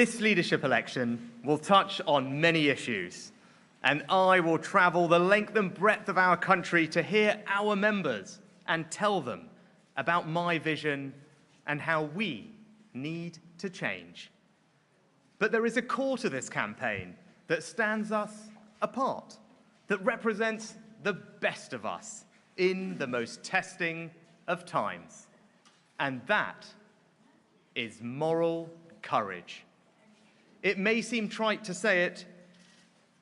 This leadership election will touch on many issues, and I will travel the length and breadth of our country to hear our members and tell them about my vision and how we need to change. But there is a core to this campaign that stands us apart, that represents the best of us in the most testing of times. And that is moral courage. It may seem trite to say it,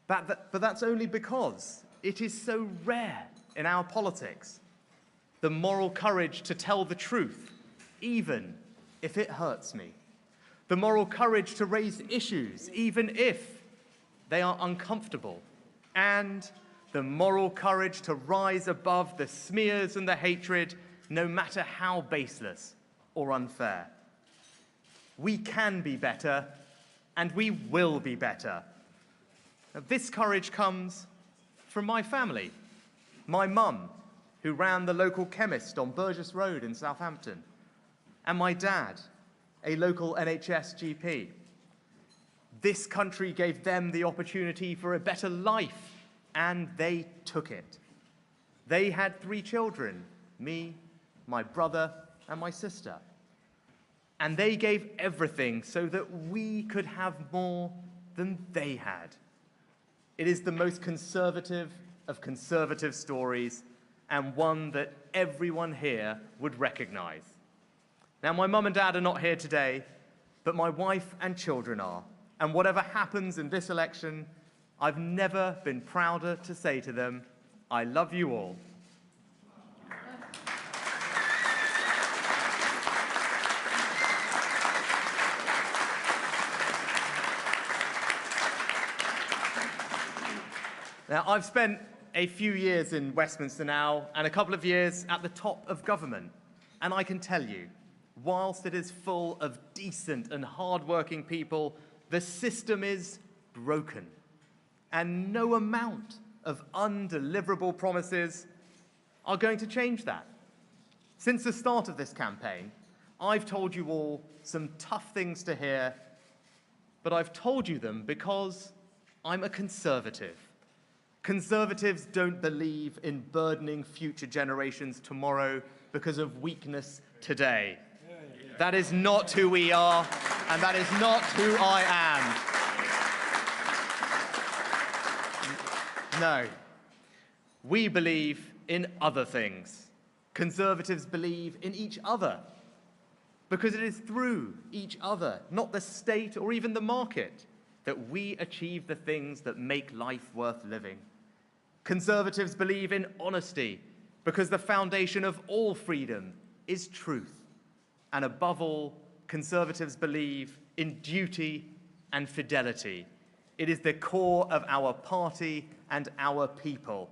but that's only because it is so rare in our politics. The moral courage to tell the truth, even if it hurts me. The moral courage to raise issues, even if they are uncomfortable. And the moral courage to rise above the smears and the hatred, no matter how baseless or unfair. We can be better, and we will be better. Now, this courage comes from my family. My mum, who ran the local chemist on Burgess Road in Southampton, and my dad, a local NHS GP. This country gave them the opportunity for a better life, and they took it. They had 3 children, me, my brother, and my sister. And they gave everything so that we could have more than they had. It is the most conservative of conservative stories, and one that everyone here would recognize. Now, my mum and dad are not here today, but my wife and children are. And whatever happens in this election, I've never been prouder to say to them, I love you all. Now, I've spent a few years in Westminster now, and a couple of years at the top of government. And I can tell you, whilst it is full of decent and hard-working people, the system is broken. And no amount of undeliverable promises are going to change that. Since the start of this campaign, I've told you all some tough things to hear, but I've told you them because I'm a conservative. Conservatives don't believe in burdening future generations tomorrow because of weakness today. That is not who we are, and that is not who I am. No. We believe in other things. Conservatives believe in each other, because it is through each other, not the state or even the market, that we achieve the things that make life worth living. Conservatives believe in honesty, because the foundation of all freedom is truth. And above all, conservatives believe in duty and fidelity. It is the core of our party and our people.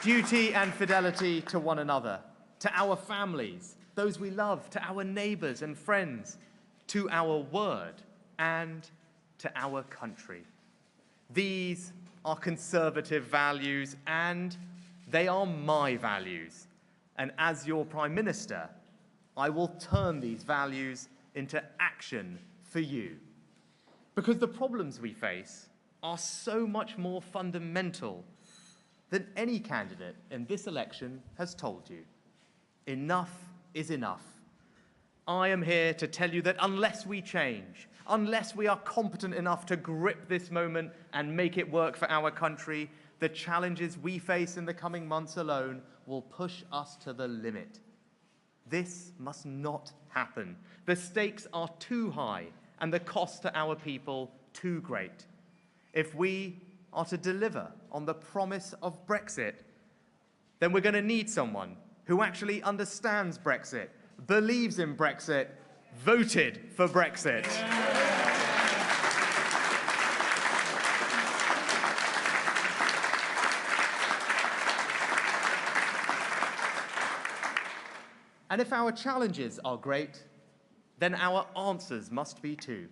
Duty and fidelity to one another, to our families, those we love, to our neighbors and friends, to our word, and to our country. These are conservative values, and they are my values. And as your Prime Minister, I will turn these values into action for you. Because the problems we face are so much more fundamental than any candidate in this election has told you. Enough is enough. I am here to tell you that unless we change, unless we are competent enough to grip this moment and make it work for our country, the challenges we face in the coming months alone will push us to the limit. This must not happen. The stakes are too high and the cost to our people too great. If we are to deliver on the promise of Brexit, then we're going to need someone who actually understands Brexit, believes in Brexit, voted for Brexit. And if our challenges are great, then our answers must be too.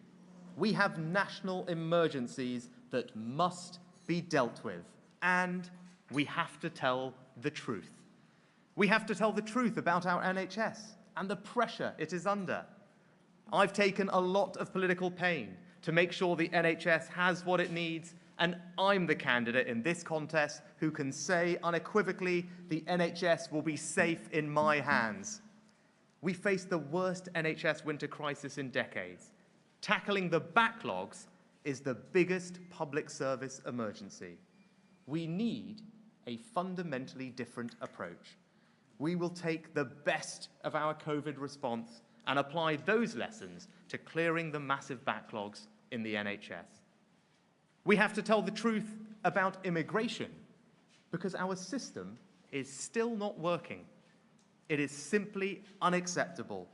We have national emergencies that must be dealt with, and we have to tell the truth. We have to tell the truth about our NHS, and the pressure it is under. I've taken a lot of political pain to make sure the NHS has what it needs, and I'm the candidate in this contest who can say unequivocally the NHS will be safe in my hands. We face the worst NHS winter crisis in decades. Tackling the backlogs is the biggest public service emergency. We need a fundamentally different approach. We will take the best of our COVID response and apply those lessons to clearing the massive backlogs in the NHS. We have to tell the truth about immigration because our system is still not working. It is simply unacceptable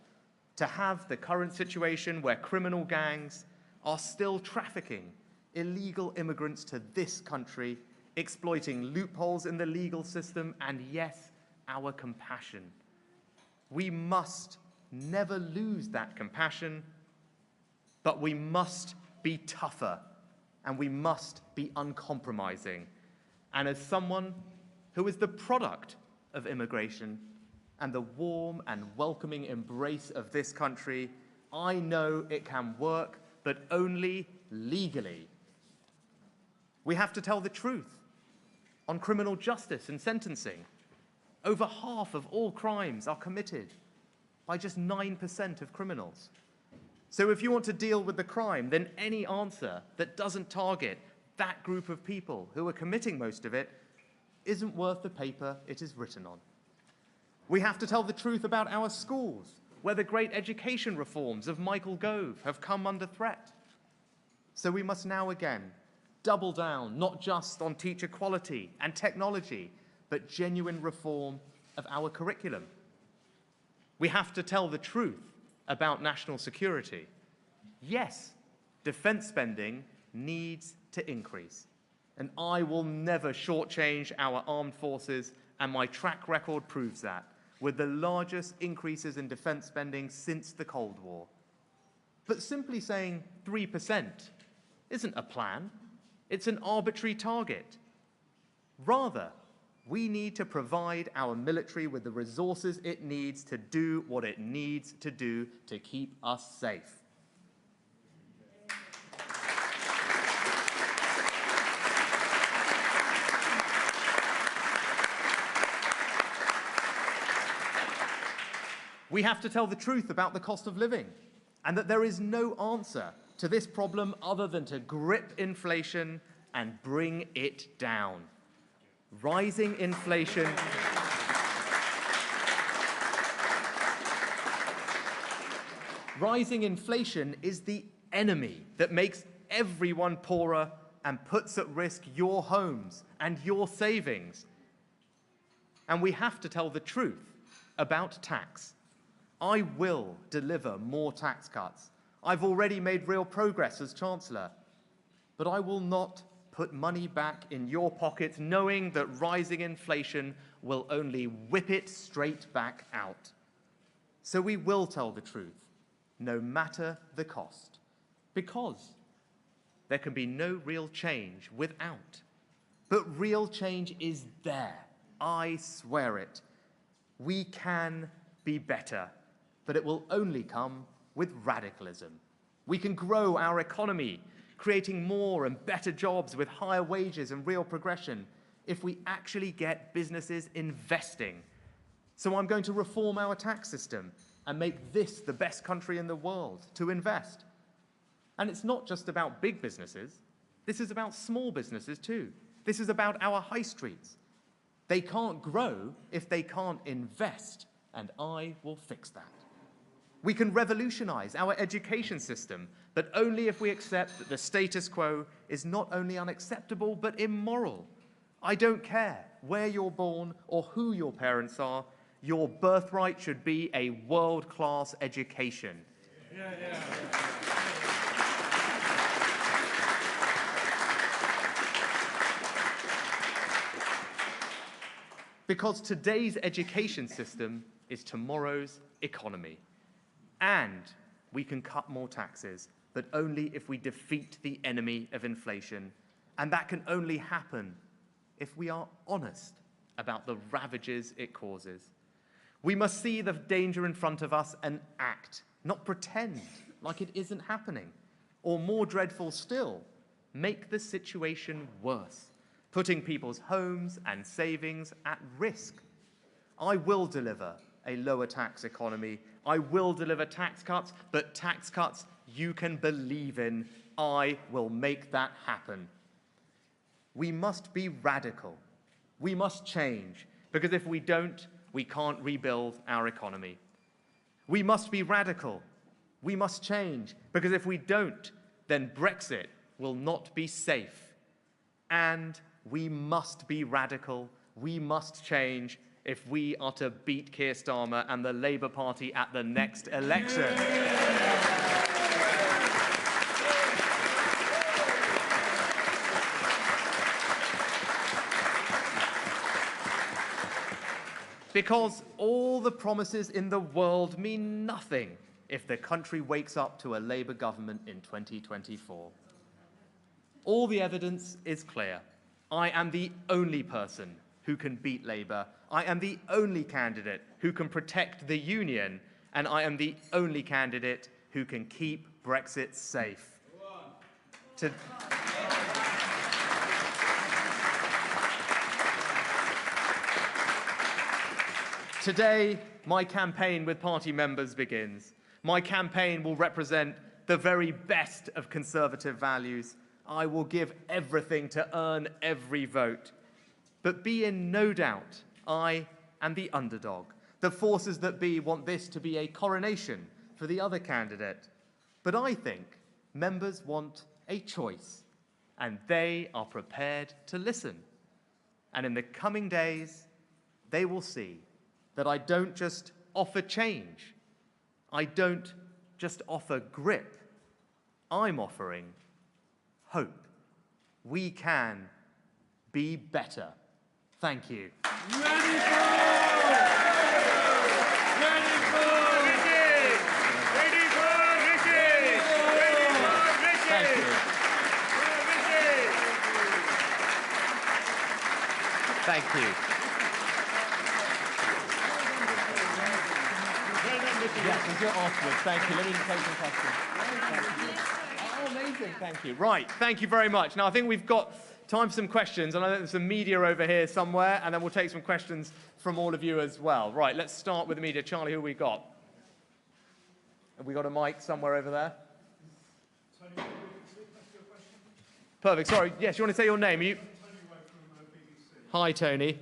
to have the current situation where criminal gangs are still trafficking illegal immigrants to this country, exploiting loopholes in the legal system, and yes, our compassion. We must never lose that compassion, but we must be tougher and we must be uncompromising. And as someone who is the product of immigration and the warm and welcoming embrace of this country, I know it can work, but only legally. We have to tell the truth on criminal justice and sentencing. Over half of all crimes are committed by just 9% of criminals. So if you want to deal with the crime, then any answer that doesn't target that group of people who are committing most of it isn't worth the paper it is written on. We have to tell the truth about our schools, where the great education reforms of Michael Gove have come under threat. So we must now again double down, not just on teacher quality and technology, but genuine reform of our curriculum. We have to tell the truth about national security. Yes, defense spending needs to increase, and I will never shortchange our armed forces, and my track record proves that, with the largest increases in defense spending since the Cold War. But simply saying 3% isn't a plan. It's an arbitrary target. Rather, we need to provide our military with the resources it needs to do what it needs to do to keep us safe. We have to tell the truth about the cost of living and that there is no answer to this problem other than to grip inflation and bring it down. Rising inflation is the enemy that makes everyone poorer and puts at risk your homes and your savings. And we have to tell the truth about tax. I will deliver more tax cuts. I've already made real progress as Chancellor, but I will not put money back in your pockets knowing that rising inflation will only whip it straight back out. So we will tell the truth, no matter the cost, because there can be no real change without. But real change is there, I swear it. We can be better, but it will only come with radicalism. We can grow our economy, creating more and better jobs with higher wages and real progression if we actually get businesses investing. So I'm going to reform our tax system and make this the best country in the world to invest. And it's not just about big businesses. This is about small businesses too. This is about our high streets. They can't grow if they can't invest, and I will fix that. We can revolutionize our education system, but only if we accept that the status quo is not only unacceptable, but immoral. I don't care where you're born or who your parents are, your birthright should be a world-class education. Because today's education system is tomorrow's economy. And we can cut more taxes, but only if we defeat the enemy of inflation. And that can only happen if we are honest about the ravages it causes. We must see the danger in front of us and act, not pretend like it isn't happening. Or more dreadful still, make the situation worse, putting people's homes and savings at risk. I will deliver a lower tax economy. I will deliver tax cuts, but tax cuts you can believe in. I will make that happen. We must be radical. We must change, because if we don't, we can't rebuild our economy. We must be radical. We must change, because if we don't, then Brexit will not be safe. And we must be radical. We must change if we are to beat Keir Starmer and the Labour Party at the next election. Because all the promises in the world mean nothing if the country wakes up to a Labour government in 2024. All the evidence is clear. I am the only person who can beat Labour. I am the only candidate who can protect the union, and I am the only candidate who can keep Brexit safe. Today, my campaign with party members begins. My campaign will represent the very best of Conservative values. I will give everything to earn every vote. But be in no doubt, I am the underdog. The forces that be want this to be a coronation for the other candidate. But I think members want a choice, and they are prepared to listen. And in the coming days, they will see that I don't just offer change. I don't just offer grip. I'm offering hope. We can be better. Thank you. Thank you. Yes, we'll do it afterwards. Thank you. Let me take some questions. Oh, amazing. Thank you. Right. Thank you very much. Now, I think we've got time for some questions, and I know there's some media over here somewhere, and then we'll take some questions from all of you as well. Right. Let's start with the media. Charlie, who have we got? Have we got a mic somewhere over there? Tony, perfect. Sorry. Yes, you want to say your name? You... Tony Way from BBC. Hi, Tony.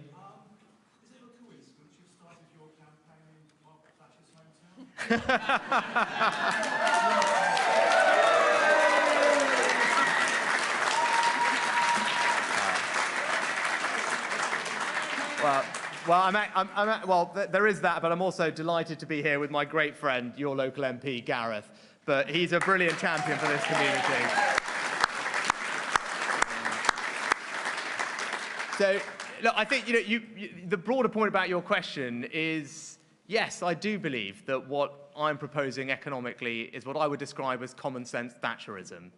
Well, there is that, but I'm also delighted to be here with my great friend, your local MP, Gareth. But he's a brilliant champion for this community. So, look, I think the broader point about your question is, yes, I do believe that what I'm proposing economically is what I would describe as common sense Thatcherism.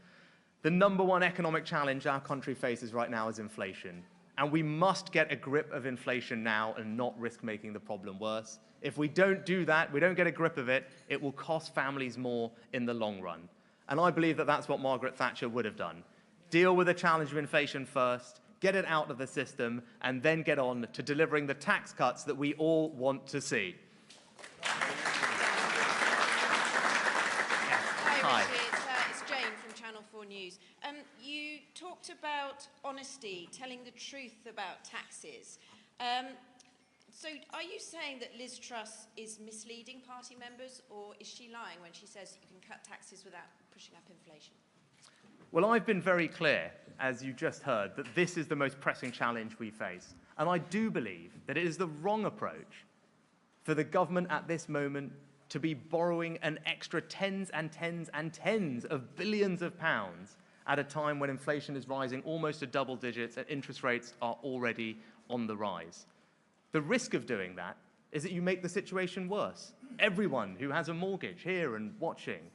The number one economic challenge our country faces right now is inflation. And we must get a grip of inflation now and not risk making the problem worse. If we don't do that, we don't get a grip of it, it will cost families more in the long run. And I believe that that's what Margaret Thatcher would have done. Deal with the challenge of inflation first, get it out of the system, and then get on to delivering the tax cuts that we all want to see. Hi, Richard. It's Jane from Channel 4 News. You talked about honesty, telling the truth about taxes. So are you saying that Liz Truss is misleading party members, or is she lying when she says you can cut taxes without pushing up inflation? Well, I've been very clear, as you just heard, that this is the most pressing challenge we face. And I do believe that it is the wrong approach for the government at this moment to be borrowing an extra tens and tens and tens of billions of pounds at a time when inflation is rising almost to double digits and interest rates are already on the rise. The risk of doing that is that you make the situation worse. Everyone who has a mortgage here and watching,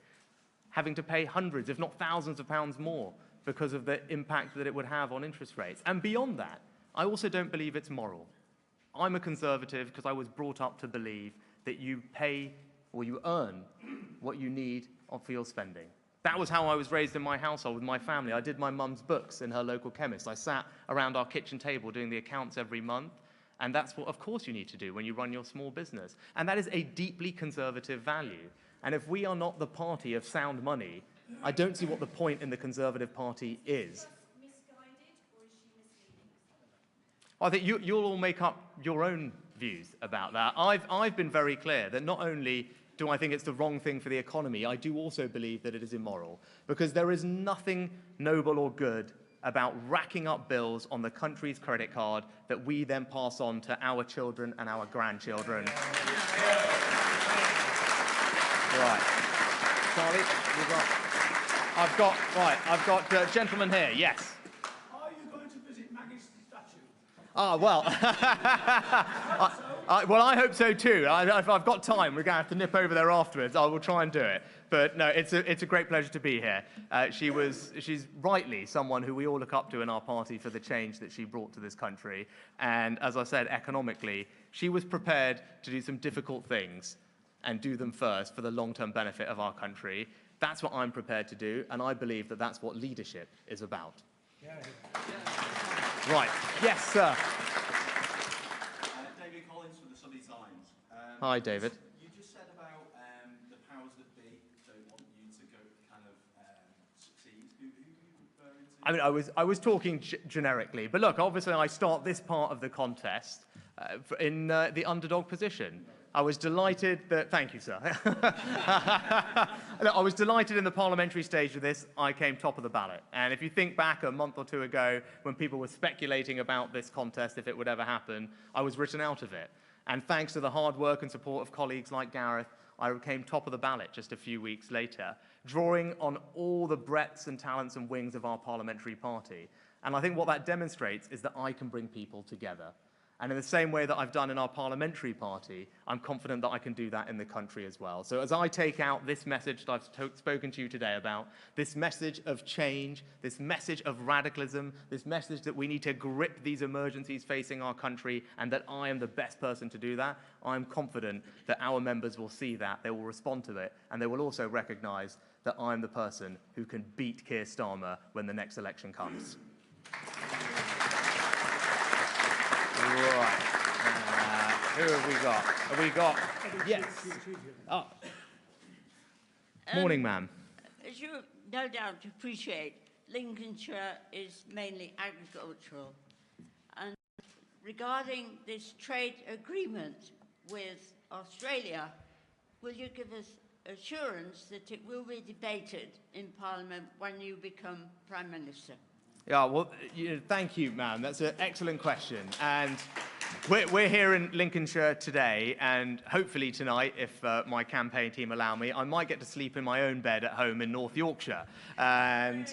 having to pay hundreds, if not thousands of pounds more because of the impact that it would have on interest rates. And beyond that, I also don't believe it's moral. I'm a conservative because I was brought up to believe that you pay or you earn what you need for your spending. That was how I was raised in my household with my family. I did my mum's books in her local chemist. I sat around our kitchen table doing the accounts every month. And that's what, of course, you need to do when you run your small business. And that is a deeply conservative value. And if we are not the party of sound money, I don't see what the point in the Conservative Party is. Misguided, or is she misleading? I think you'll all make up your own views about that. I've been very clear that not only do I think it's the wrong thing for the economy, I do also believe that it is immoral. Because there is nothing noble or good about racking up bills on the country's credit card that we then pass on to our children and our grandchildren. Right. Charlie, I've got a gentleman here, yes. Are you going to visit Maggie's statue? Ah, well, well, I hope so too. If I've got time, we're going to have to nip over there afterwards. I will try and do it. But no, it's a great pleasure to be here. She's rightly someone who we all look up to in our party for the change that she brought to this country. And as I said, economically, she was prepared to do some difficult things and do them first for the long-term benefit of our country. That's what I'm prepared to do, and I believe that that's what leadership is about. Yeah. Right. Yes, sir. David Collins from the Sunday Times. Hi, David. You just said about the powers that be don't want you to go kind of succeed. Who are you referring to? I mean, I was talking generically, but look, obviously I start this part of the contest in the underdog position. I was delighted that, thank you, sir. Look, I was delighted in the parliamentary stage of this, I came top of the ballot. And if you think back a month or two ago when people were speculating about this contest, if it would ever happen, I was written out of it. And thanks to the hard work and support of colleagues like Gareth, I came top of the ballot just a few weeks later, drawing on all the breadths and talents and wings of our parliamentary party. And I think what that demonstrates is that I can bring people together. And in the same way that I've done in our parliamentary party, I'm confident that I can do that in the country as well. So as I take out this message that I've spoken to you today about, this message of change, this message of radicalism, this message that we need to grip these emergencies facing our country and that I am the best person to do that, I'm confident that our members will see that, they will respond to it, and they will also recognise that I'm the person who can beat Keir Starmer when the next election comes. Right. Who have we got? Have we got? Yes. Oh. Morning, ma'am. As you no doubt appreciate, Lincolnshire is mainly agricultural. And regarding this trade agreement with Australia, will you give us assurance that it will be debated in Parliament when you become Prime Minister? Yeah, well, thank you, ma'am. That's an excellent question. And we're here in Lincolnshire today, and hopefully tonight, if my campaign team allow me, I might get to sleep in my own bed at home in North Yorkshire, and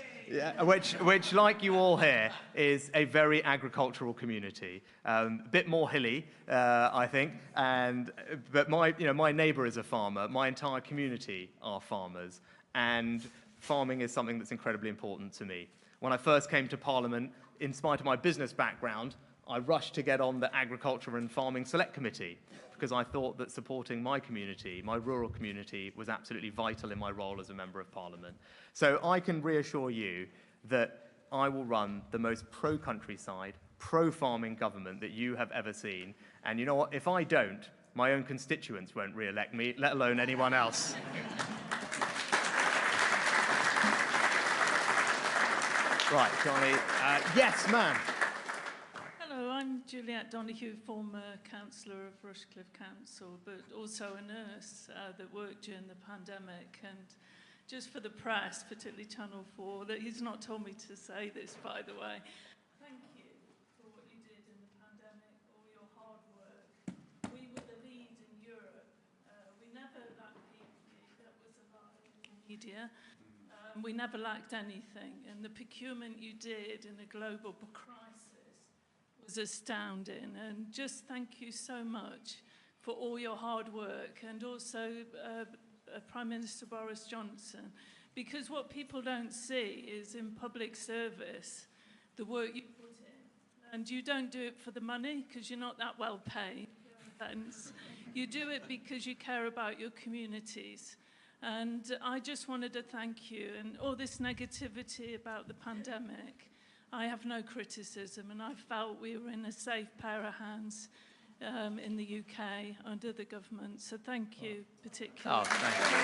which, like you all here, is a very agricultural community. A bit more hilly, I think, but my neighbour is a farmer. My entire community are farmers, and farming is something that's incredibly important to me. When I first came to Parliament, in spite of my business background, I rushed to get on the Agriculture and Farming Select Committee because I thought that supporting my community, my rural community, was absolutely vital in my role as a Member of Parliament. So I can reassure you that I will run the most pro-countryside, pro-farming government that you have ever seen. And you know what? If I don't, my own constituents won't re-elect me, let alone anyone else. Right, Johnny. Yes, ma'am. Hello, I'm Juliette Donoghue, former councillor of Rushcliffe Council, but also a nurse that worked during the pandemic. And just for the press, particularly Channel 4, that he's not told me to say this, by the way. Thank you for what you did in the pandemic, all your hard work. We were the lead in Europe. We never lacked people that was alive in the media. We never lacked anything, and the procurement you did in a global crisis was astounding. And just thank you so much for all your hard work, and also Prime Minister Boris Johnson, because what people don't see is in public service, the work you put in, And you don't do it for the money because you're not that well paid. And you do it because you care about your communities. And I just wanted to thank you. And all this negativity about the pandemic, I have no criticism. And I felt we were in a safe pair of hands in the UK under the government. So thank you particularly. Oh, thank you.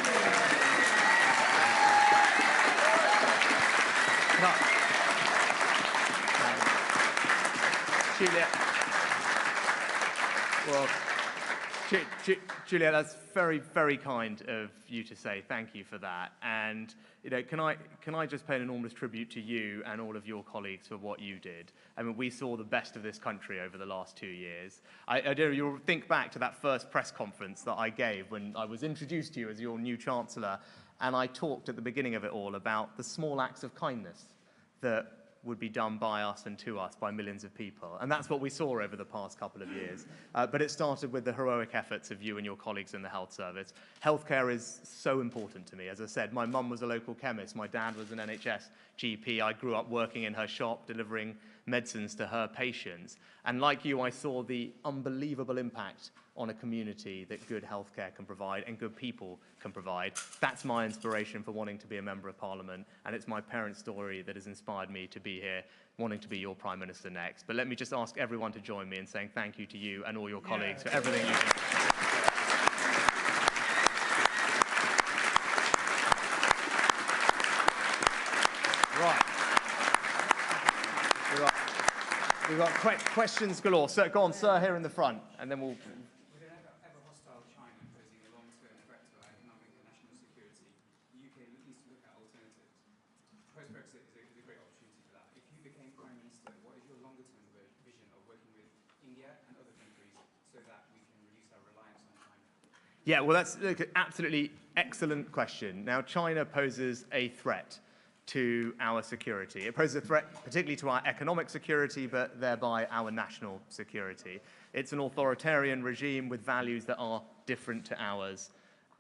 Juliet. Well, Juliet, that's very, very kind of you to say. Thank you for that. And can I just pay an enormous tribute to you and all of your colleagues for what you did? I mean, we saw the best of this country over the last 2 years. I don't know, you'll think back to that first press conference that I gave when I was introduced to you as your new Chancellor, and I talked at the beginning of it all about the small acts of kindness that would be done by us and to us by millions of people. And that's what we saw over the past couple of years. But it started with the heroic efforts of you and your colleagues in the health service. Healthcare is so important to me. As I said, my mum was a local chemist. My dad was an NHS GP. I grew up working in her shop, delivering medicines to her patients. And like you, I saw the unbelievable impact on a community that good healthcare can provide and good people can provide. That's my inspiration for wanting to be a Member of Parliament, and it's my parents' story that has inspired me to be here, wanting to be your Prime Minister next. But let me just ask everyone to join me in saying thank you to you and all your colleagues for everything you do. Right. We've got questions galore. So go on, sir, here in the front, and then we'll... With an ever-hostile China posing a long-term threat to our economic and national security, the UK needs to look at alternatives. Post-Brexit is a great opportunity for that. If you became Prime Minister, what is your longer-term vision of working with India and other countries so that we can reduce our reliance on China? Yeah, well, that's an absolutely excellent question. Now, China poses a threat to our security. It poses a threat particularly to our economic security, but thereby our national security. It's an authoritarian regime with values that are different to ours.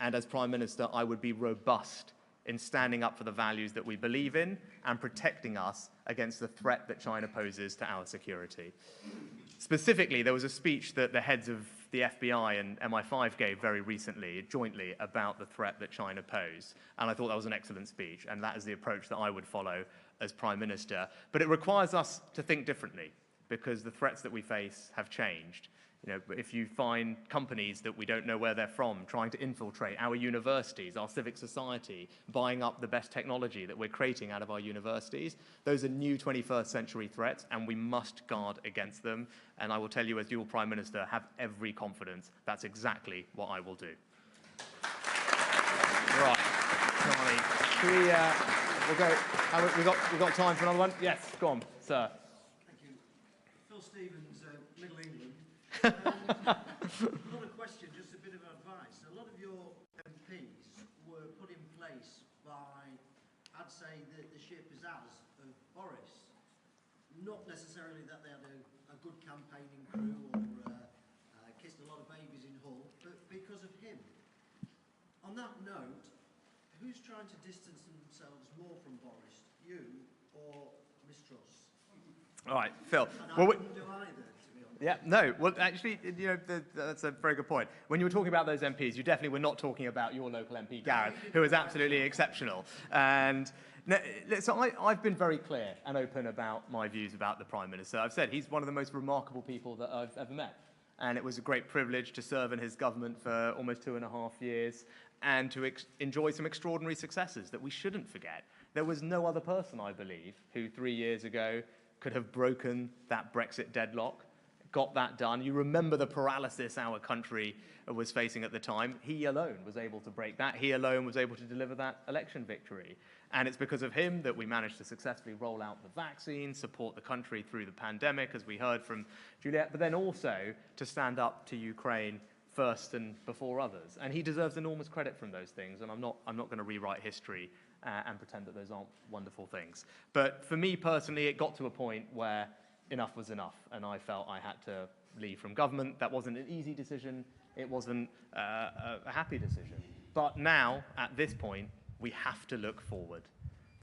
And as Prime Minister, I would be robust in standing up for the values that we believe in and protecting us against the threat that China poses to our security. Specifically, there was a speech that the heads of the FBI and MI5 gave very recently, jointly, about the threat that China posed. And I thought that was an excellent speech, and that is the approach that I would follow as Prime Minister. But it requires us to think differently, because the threats that we face have changed. If you find companies that we don't know where they're from trying to infiltrate our universities, our civic society, buying up the best technology that we're creating out of our universities, those are new 21st century threats, and we must guard against them. And I will tell you, as dual Prime Minister, have every confidence that's exactly what I will do. Right, Charlie, we'll go. We've got time for another one. Yes, go on, sir. Thank you. Phil Stevens, Middle England. Not a question, just a bit of advice. A lot of your MPs were put in place by, I'd say, the sheer pizzazz of Boris. Not necessarily that they had a good campaigning crew or kissed a lot of babies in Hull, but because of him. On that note, who's trying to distance themselves more from Boris, you or Miss Truss? All right, Phil. And I wouldn't do either. Yeah, no. Well, actually, that's a very good point. When you were talking about those MPs, you definitely were not talking about your local MP, Gareth, who is absolutely exceptional. And so I've been very clear and open about my views about the Prime Minister. I've said he's one of the most remarkable people that I've ever met. And it was a great privilege to serve in his government for almost 2.5 years and to enjoy some extraordinary successes that we shouldn't forget. There was no other person, I believe, who 3 years ago could have broken that Brexit deadlock, got that done. You remember the paralysis our country was facing at the time. He alone was able to break that. He alone was able to deliver that election victory. And it's because of him that we managed to successfully roll out the vaccine, support the country through the pandemic, as we heard from Juliet, but then also to stand up to Ukraine first and before others. And he deserves enormous credit from those things, and I'm not going to rewrite history and pretend that those aren't wonderful things. But for me personally, it got to a point where enough was enough, and I felt I had to leave from government. That wasn't an easy decision. It wasn't a happy decision. But now, at this point, we have to look forward.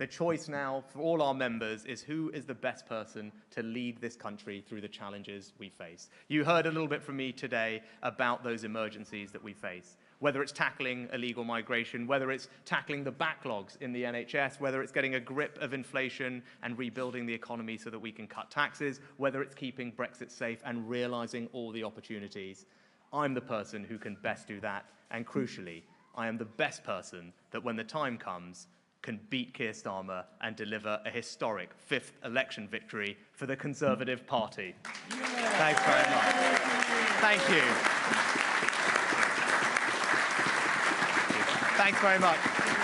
The choice now for all our members is who is the best person to lead this country through the challenges we face. You heard a little bit from me today about those emergencies that we face, whether it's tackling illegal migration, whether it's tackling the backlogs in the NHS, whether it's getting a grip of inflation and rebuilding the economy so that we can cut taxes, whether it's keeping Brexit safe and realising all the opportunities. I'm the person who can best do that, and crucially, I am the best person that when the time comes can beat Keir Starmer and deliver a historic 5th election victory for the Conservative Party. Thanks very much. Thank you. Thanks very much.